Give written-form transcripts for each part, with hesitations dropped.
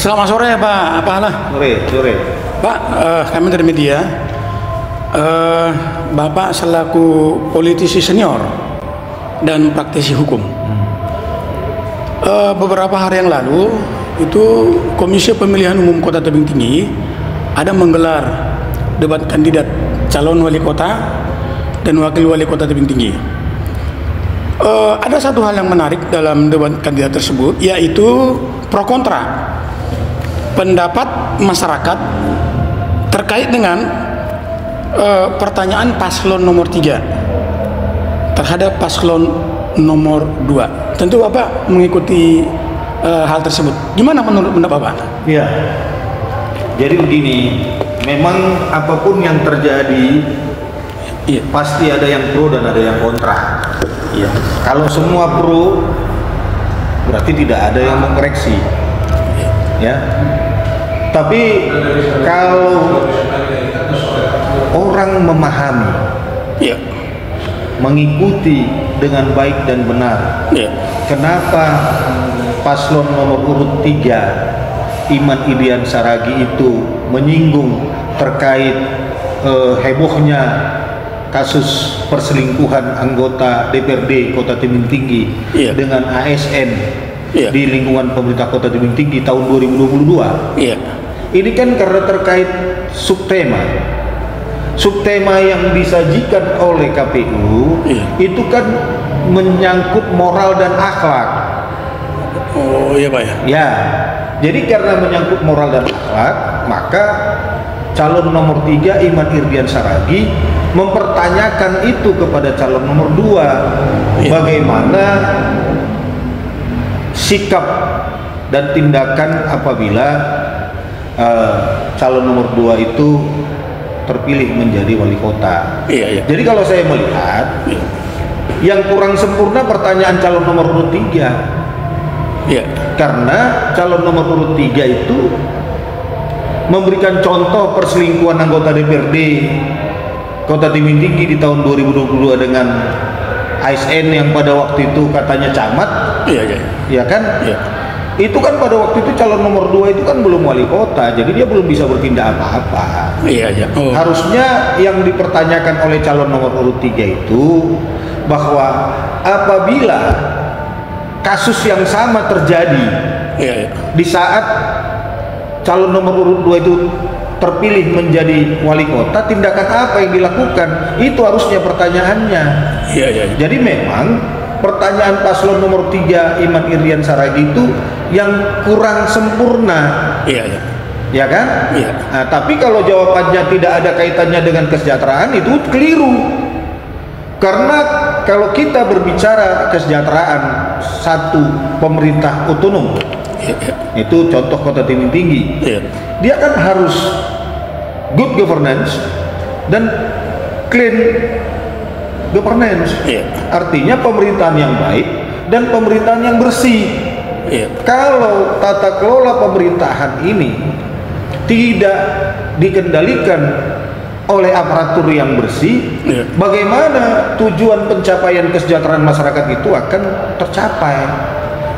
Selamat sore Pak Hala. Sore. Pak, kami dari media. Bapak selaku politisi senior dan praktisi hukum. Beberapa hari yang lalu itu Komisi Pemilihan Umum Kota Tebing Tinggi ada menggelar debat kandidat calon wali kota dan wakil wali kota Tebing Tinggi. Ada satu hal yang menarik dalam debat kandidat tersebut, yaitu pro kontra pendapat masyarakat terkait dengan pertanyaan paslon nomor 3 terhadap paslon nomor 2. Tentu Bapak mengikuti hal tersebut. Gimana menurut Bapak? Ya, jadi begini, memang apapun yang terjadi, iya, pasti ada yang pro dan ada yang kontra. Iya. Kalau semua pro, berarti tidak ada yang mengkoreksi. Ya. Tapi kalau orang memahami, iya, mengikuti dengan baik dan benar, iya, kenapa paslon nomor urut 3 Iman Irdian Saragih itu menyinggung terkait hebohnya kasus perselingkuhan anggota DPRD Kota Tebing Tinggi, iya, dengan ASN, iya, di lingkungan pemerintah Kota Tebing Tinggi tahun 2022. iya. Ini kan karena terkait subtema yang disajikan oleh KPU, iya, itu kan menyangkut moral dan akhlak. Oh iya Pak ya. Ya, jadi karena menyangkut moral dan akhlak, maka calon nomor 3 Iman Irdian Saragih mempertanyakan itu kepada calon nomor 2, iya, bagaimana sikap dan tindakan apabila calon nomor 2 itu terpilih menjadi wali kota. Iya, iya. Jadi kalau saya melihat, Iya. yang kurang sempurna pertanyaan calon nomor urut 3. Iya. Karena calon nomor urut 3 itu memberikan contoh perselingkuhan anggota DPRD Kota Tebing Tinggi di tahun 2022 dengan ASN yang pada waktu itu katanya camat. Iya, iya. Ya kan? Iya. Itu kan pada waktu itu calon nomor 2 itu kan belum wali kota, jadi dia belum bisa bertindak apa-apa. Iya, iya. Oh. Harusnya yang dipertanyakan oleh calon nomor urut 3 itu bahwa apabila kasus yang sama terjadi, Iya, iya, di saat calon nomor urut 2 itu terpilih menjadi wali kota, tindakan apa yang dilakukan? Itu harusnya pertanyaannya. iya, iya. Jadi memang pertanyaan paslon nomor 3 Iman Irdian Saragih itu yang kurang sempurna. Iya, iya. Ya kan? Iya. Nah, tapi kalau jawabannya tidak ada kaitannya dengan kesejahteraan, itu keliru. Karena kalau kita berbicara kesejahteraan satu pemerintah otonom, Iya, iya. itu contoh Kota Tebing Tinggi, Iya. dia kan harus good governance dan clean governance. Iya. Artinya pemerintahan yang baik dan pemerintahan yang bersih. Iya. Kalau tata kelola pemerintahan ini tidak dikendalikan oleh aparatur yang bersih, Iya. bagaimana tujuan pencapaian kesejahteraan masyarakat itu akan tercapai?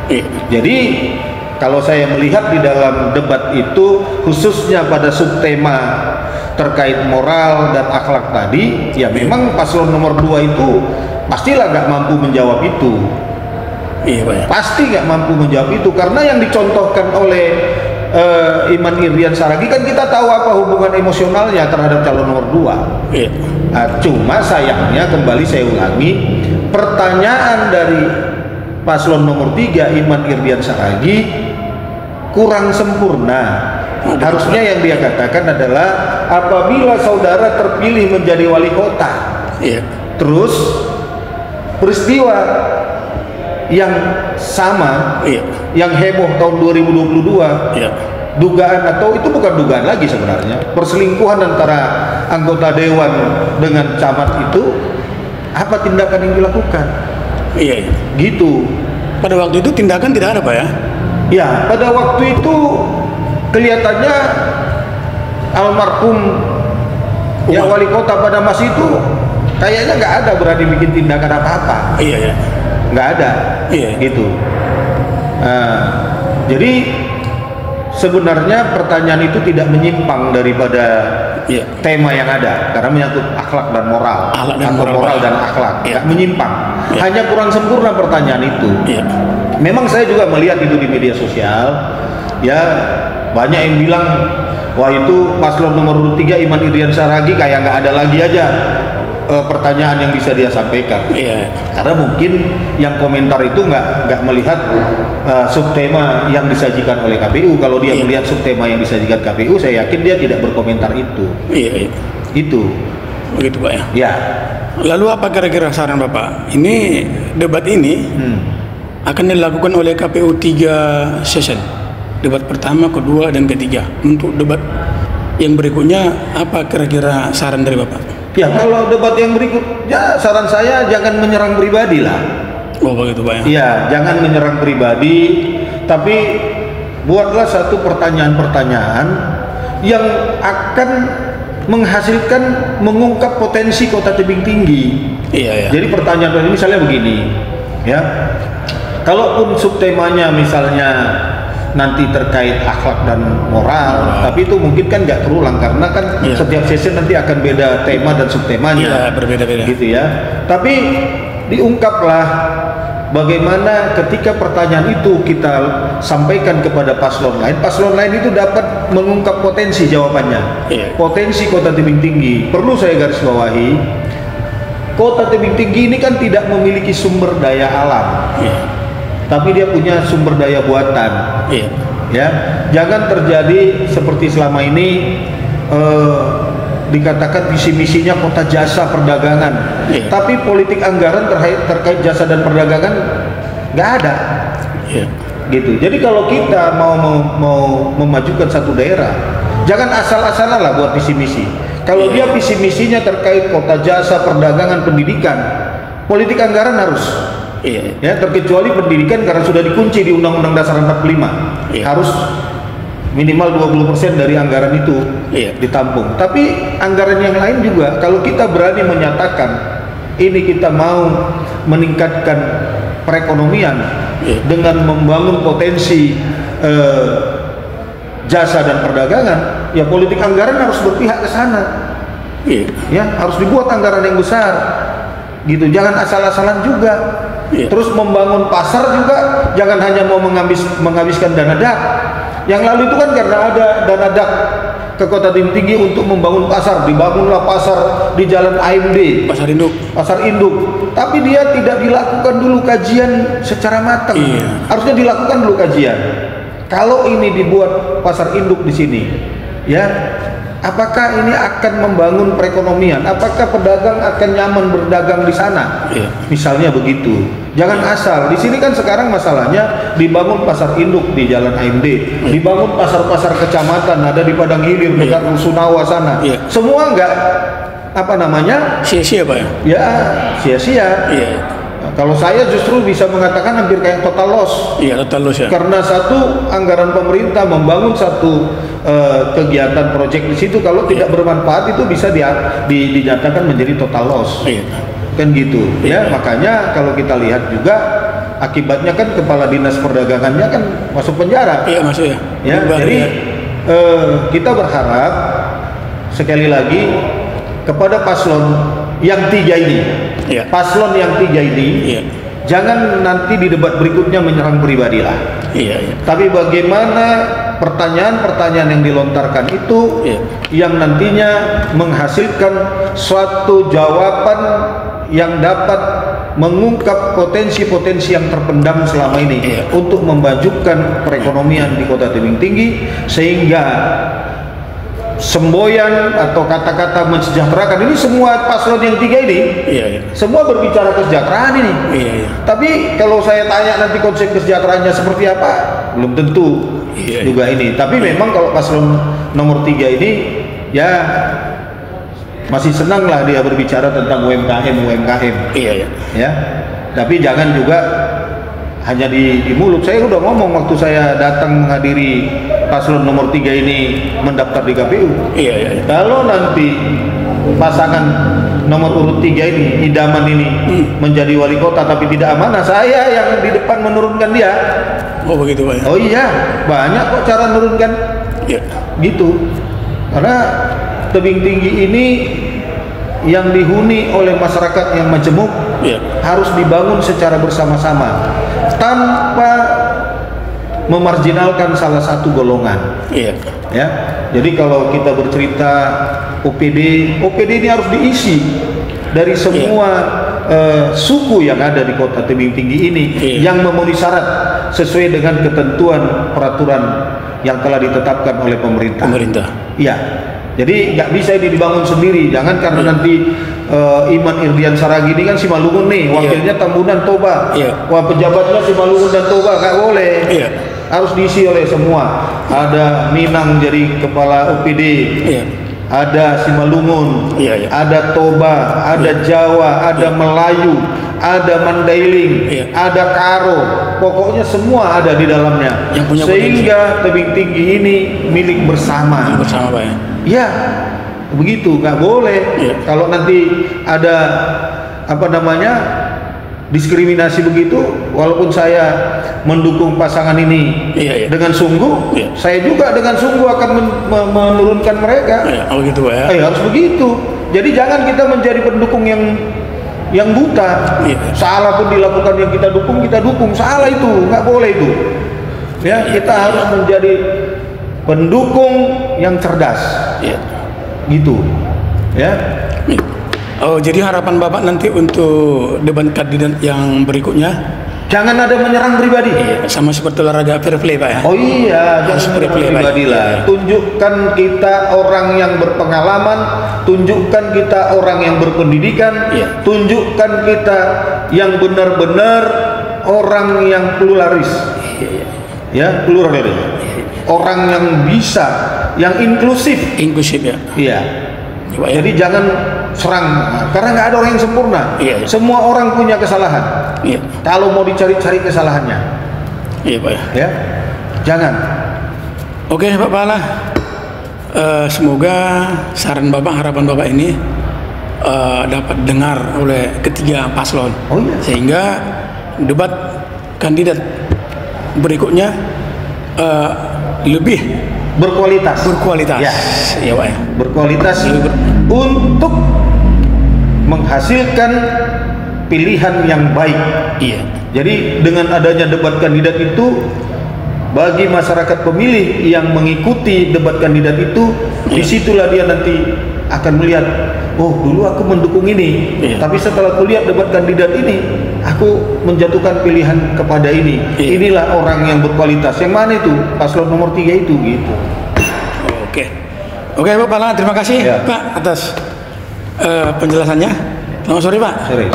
Iya. Jadi kalau saya melihat di dalam debat itu, khususnya pada subtema terkait moral dan akhlak tadi, ya memang paslon nomor 2 itu pastilah nggak mampu menjawab itu. Iya, Pak ya. Pasti nggak mampu menjawab itu, karena yang dicontohkan oleh Iman Irdian Saragih kan kita tahu apa hubungan emosionalnya terhadap calon nomor 2. Iya. Nah, cuma sayangnya, kembali saya ulangi, pertanyaan dari paslon nomor 3 Iman Irdian Saragih kurang sempurna. Harusnya yang dia katakan adalah apabila saudara terpilih menjadi wali kota, Iya. terus peristiwa yang sama, Iya. yang heboh tahun 2022, Iya. dugaan, atau itu bukan dugaan lagi sebenarnya, perselingkuhan antara anggota dewan dengan camat itu, apa tindakan yang dilakukan? Iya, iya. Gitu. Pada waktu itu tindakan tidak ada Pak ya? Ya, pada waktu itu kelihatannya almarhum yang wali kota pada masa itu kayaknya nggak ada berani bikin tindakan apa-apa. Iya, iya. Nggak ada. Iya. Gitu. Nah, jadi sebenarnya pertanyaan itu tidak menyimpang daripada tema yang ada, karena menyangkut akhlak dan moral, moral dan akhlak, nggak menyimpang. Hanya kurang sempurna pertanyaan itu. Memang saya juga melihat itu di media sosial, ya banyak yang bilang, wah itu paslon nomor 3 Iman Irdian Saragih kayak nggak ada lagi aja pertanyaan yang bisa dia sampaikan. Karena mungkin yang komentar itu nggak melihat subtema yang disajikan oleh KPU. Kalau dia melihat subtema yang disajikan KPU, saya yakin dia tidak berkomentar itu. Itu begitu Pak ya. Lalu apa kira-kira saran Bapak? Ini debat ini akan dilakukan oleh KPU 3 session, debat pertama, kedua, dan ketiga. Untuk debat yang berikutnya apa kira-kira saran dari Bapak? Ya kalau debat yang berikutnya, saran saya jangan menyerang pribadi lah. Oh begitu Pak ya? Iya, jangan menyerang pribadi, tapi buatlah satu pertanyaan-pertanyaan yang akan menghasilkan, mengungkap potensi Kota Tebing Tinggi. Jadi pertanyaan ini misalnya begini, ya. Kalaupun subtemanya misalnya nanti terkait akhlak dan moral, tapi itu mungkin kan nggak terulang karena kan setiap sesi nanti akan beda tema dan subtemanya, berbeda-beda gitu ya. Tapi diungkaplah bagaimana ketika pertanyaan itu kita sampaikan kepada paslon lain itu dapat mengungkap potensi jawabannya. Potensi Kota Tebing Tinggi, perlu saya garis bawahi, Kota Tebing Tinggi ini kan tidak memiliki sumber daya alam, tapi dia punya sumber daya buatan. Ya, jangan terjadi seperti selama ini dikatakan visi misinya kota jasa perdagangan, tapi politik anggaran terkait jasa dan perdagangan nggak ada. Gitu. Jadi kalau kita mau memajukan satu daerah, jangan asal-asalan lah buat visi misi. Kalau dia visi misinya terkait kota jasa perdagangan pendidikan, politik anggaran harus. Ya, terkecuali pendidikan karena sudah dikunci di Undang-Undang Dasar 45, harus minimal 20% dari anggaran itu ditampung. Tapi anggaran yang lain juga, kalau kita berani menyatakan ini kita mau meningkatkan perekonomian dengan membangun potensi jasa dan perdagangan, ya politik anggaran harus berpihak ke sana. Ya, harus dibuat anggaran yang besar. Gitu, jangan asal-asalan juga. Terus membangun pasar juga jangan hanya mau menghabiskan dana dak. Yang lalu itu kan karena ada dana dak ke Kota Tebing Tinggi untuk membangun pasar, dibangunlah pasar di Jalan AMD, pasar induk. Tapi dia tidak dilakukan dulu kajian secara matang. Harusnya dilakukan dulu kajian. Kalau ini dibuat pasar induk di sini, ya, apakah ini akan membangun perekonomian? Apakah pedagang akan nyaman berdagang di sana? Misalnya begitu. Jangan asal. Di sini kan sekarang masalahnya dibangun pasar induk di Jalan AMD, dibangun pasar-pasar kecamatan ada di Padang Hilir dekat Rusunawa sana. Semua enggak sia-sia Pak ya? Ya, sia-sia. Kalau saya justru bisa mengatakan hampir kayak total loss. Total loss ya. Karena satu, anggaran pemerintah membangun satu kegiatan proyek di situ, kalau tidak bermanfaat itu bisa dinyatakan menjadi total loss. Kan gitu. Ya, makanya kalau kita lihat juga akibatnya kan kepala dinas perdagangannya kan masuk penjara. Masuk ya. Jadi kita berharap sekali lagi kepada paslon yang 3 ini. Paslon yang 3 ini jangan nanti di debat berikutnya menyerang pribadi lah. Tapi bagaimana pertanyaan-pertanyaan yang dilontarkan itu yang nantinya menghasilkan suatu jawaban yang dapat mengungkap potensi-potensi yang terpendam selama ini untuk memajukan perekonomian di Kota Tebing Tinggi, sehingga semboyan atau kata-kata mensejahterakan ini semua paslon yang 3 ini semua berbicara kesejahteraan ini. Tapi kalau saya tanya nanti konsep kesejahteraannya seperti apa, belum tentu juga ini. Tapi memang kalau paslon nomor 3 ini ya masih senang lah dia berbicara tentang UMKM. Ya, tapi jangan juga hanya di mulut. Saya udah ngomong waktu saya datang menghadiri paslon nomor 3 ini mendaftar di KPU. Kalau nanti pasangan nomor urut 3 ini, idaman ini menjadi wali kota tapi tidak amanah, saya yang di depan menurunkan dia. Oh begitu Pak ya? Oh iya, banyak kok cara menurunkan. Iya. Gitu. Karena tebing tinggi ini yang dihuni oleh masyarakat yang majemuk Iya. harus dibangun secara bersama-sama tanpa memarginalkan salah satu golongan. Iya. Ya, jadi kalau kita bercerita OPD ini harus diisi dari semua suku yang ada di kota tebing tinggi ini yang memenuhi syarat sesuai dengan ketentuan peraturan yang telah ditetapkan oleh pemerintah. Iya. Jadi nggak bisa ini dibangun sendiri. Jangan karena nanti Iman Irdian Saragih ini kan Simalungun nih, wakilnya Tambunan Toba. Wah, pejabatnya Simalungun dan Toba, nggak boleh. Harus diisi oleh semua. Ada Minang jadi kepala OPD. Ada Simalungun, ada Toba, ada Jawa, ada Melayu, ada Mandailing, ada Karo, pokoknya semua ada di dalamnya. Sehingga tebing tinggi ini milik bersama. Bersama Pak ya? Ya, begitu, nggak boleh. Kalau nanti ada apa namanya diskriminasi begitu, walaupun saya mendukung pasangan ini dengan sungguh, saya juga dengan sungguh akan menurunkan mereka. Oh gitu Pak ya? Harus begitu. Jadi jangan kita menjadi pendukung yang buta. Salah pun dilakukan yang kita dukung, salah itu, nggak boleh itu. Ya, kita harus menjadi pendukung yang cerdas. Gitu. Ya. Oh, jadi harapan Bapak nanti untuk debat kandidat yang berikutnya jangan ada menyerang pribadi. Sama seperti olahraga fair play Pak ya? Oh iya, jangan menyerang pribadi lah. Tunjukkan kita orang yang berpengalaman, tunjukkan kita orang yang berpendidikan, tunjukkan kita yang benar-benar orang yang pluralis. Ya, pluralis. Orang yang bisa, yang inklusif. Inklusif ya? Iya. Jadi jangan serang, karena nggak ada orang yang sempurna. Semua orang punya kesalahan. Kalau mau dicari-cari kesalahannya. Iya Pak ya. Ya, jangan. Oke Pak Pala, semoga saran Bapak, harapan Bapak ini dapat dengar oleh ketiga paslon. Sehingga debat kandidat berikutnya lebih berkualitas. Ya Pak ya. Berkualitas untuk menghasilkan pilihan yang baik. Jadi dengan adanya debat kandidat itu, bagi masyarakat pemilih yang mengikuti debat kandidat itu, disitulah dia nanti akan melihat, oh dulu aku mendukung ini, tapi setelah aku lihat debat kandidat ini, aku menjatuhkan pilihan kepada ini. Inilah orang yang berkualitas. Yang mana itu? Paslon nomor 3 itu, gitu. Oke Pak Pala, terima kasih Pak atas penjelasannya. Selamat sore Pak. Sore.